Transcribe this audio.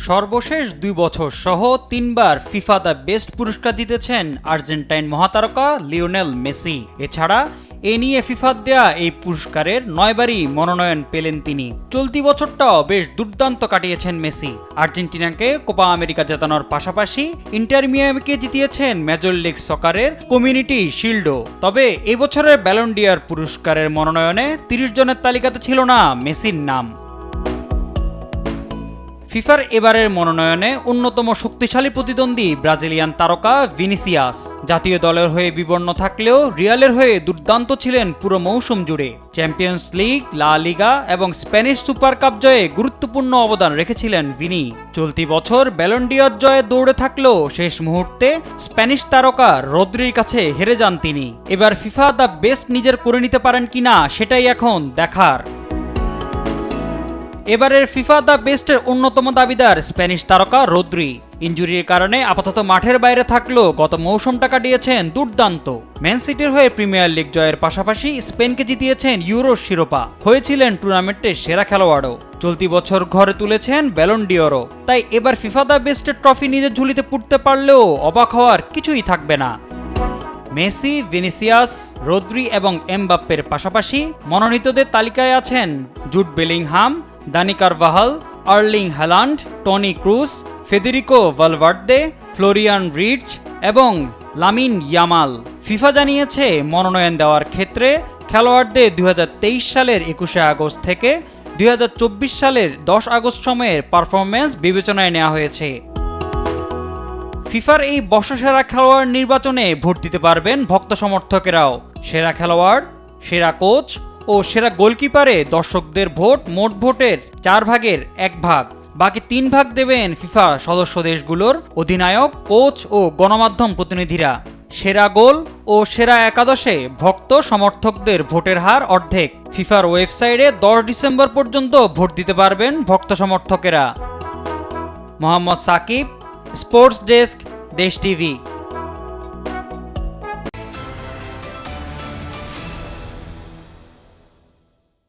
সর্বশেষ 2 বছর সহ 3বার ফিফা দ্য বেস্ট পুরস্কার জিতেছেন আর্জেন্টাইন মহাতারকা লিওনেল মেসি। এছাড়া এ নিয়ে ফিফার দেয়া এই পুরস্কারের 9বারই মনোনয়ন পেলেন তিনি। চলতি বছরটাও বেশ দুর্দান্ত কাটিয়েছেন মেসি। আর্জেন্টিনাকে কোপা আমেরিকা জেতানোর পাশাপাশি ইন্টার মিয়ামিকে জিতিয়েছেন মেজর লিগ সকারের কমিউনিটি শিল্ডও। তবে এই বছরের ব্যালন ডি'অর পুরস্কারের মনোনয়নে 30 জনের তালিকাতে ছিল না মেসির নাম। ফিফার এবারের মনোনয়নে অন্যতম শক্তিশালী প্রতিদ্বন্দ্বী ব্রাজিলিয়ান তারকা ভিনিসিয়াস। জাতীয় দলের হয়ে বিবর্ণ থাকলেও রিয়ালের হয়ে দুর্দান্ত ছিলেন পুরো মৌসুম জুড়ে। চ্যাম্পিয়ন্স লিগ, লা লিগা এবং স্প্যানিশ সুপার কাপ জয়ে গুরুত্বপূর্ণ অবদান রেখেছিলেন ভিনি। চলতি বছর ব্যালন ডি'অর জয়ে দৌড়ে থাকলেও শেষ মুহূর্তে স্প্যানিশ তারকা রদ্রির কাছে হেরে যান তিনি। এবার ফিফা দ্য বেস্ট নিজের করে নিতে পারেন কিনা সেটাই এখন দেখার। এবারের ফিফা দ্য বেস্টের অন্যতম দাবিদার স্প্যানিশ তারকা রদ্রি। ইনজুরির কারণে আপাতত মাঠের বাইরে থাকলেও গত মৌসুমটা কাটিয়েছেন দুর্দান্ত। ম্যান সিটির হয়ে প্রিমিয়ার লিগ জয়ের পাশাপাশি স্পেনকে জিতিয়েছেন ইউরোর শিরোপা, হয়েছিলেন টুর্নামেন্টের সেরা খেলোয়াড়ও। চলতি বছর ঘরে তুলেছেন ব্যালন ডি'অরও। তাই এবার ফিফা দ্য বেস্টের ট্রফি নিজের ঝুলিতে পুঁততে পারলেও অবাক হওয়ার কিছুই থাকবে না। মেসি, ভিনিসিয়াস, রদ্রি এবং এমবাপ্পের পাশাপাশি মনোনীতদের তালিকায় আছেন Jude Bellingham, Dani Carvajal, Erling Haaland, Toni Kroos, Federico Valverde, Florian reads এবং লামিন ইয়ামাল। ফিফা জানিয়েছে মনোনয়ন দেওয়ার ক্ষেত্রে খেলোয়াড়দের 2023 সালের 21শে আগস্ট থেকে 2024 সালের 10 আগস্ট সময়ের পারফরমেন্স বিবেচনায় নেওয়া হয়েছে। ফিফার এই বর্ষসেরা খেলোয়াড় নির্বাচনে ভোট দিতে পারবেন ভক্ত সমর্থকেরাও। সেরা খেলোয়াড়, সেরা কোচ ও সেরা গোলকিপারে দর্শকদের ভোট মোট ভোটের 4 ভাগের 1 ভাগ। বাকি 3 ভাগ দেবেন ফিফা সদস্য দেশগুলোর অধিনায়ক, কোচ ও গণমাধ্যম প্রতিনিধিরা। সেরা গোল ও সেরা একাদশে ভক্ত সমর্থকদের ভোটের হার অর্ধেক। ফিফার ওয়েবসাইটে 10 ডিসেম্বর পর্যন্ত ভোট দিতে পারবেন ভক্ত সমর্থকেরা। মোহাম্মদ সাকিব, স্পোর্টস ডেস্ক, দেশ টিভি।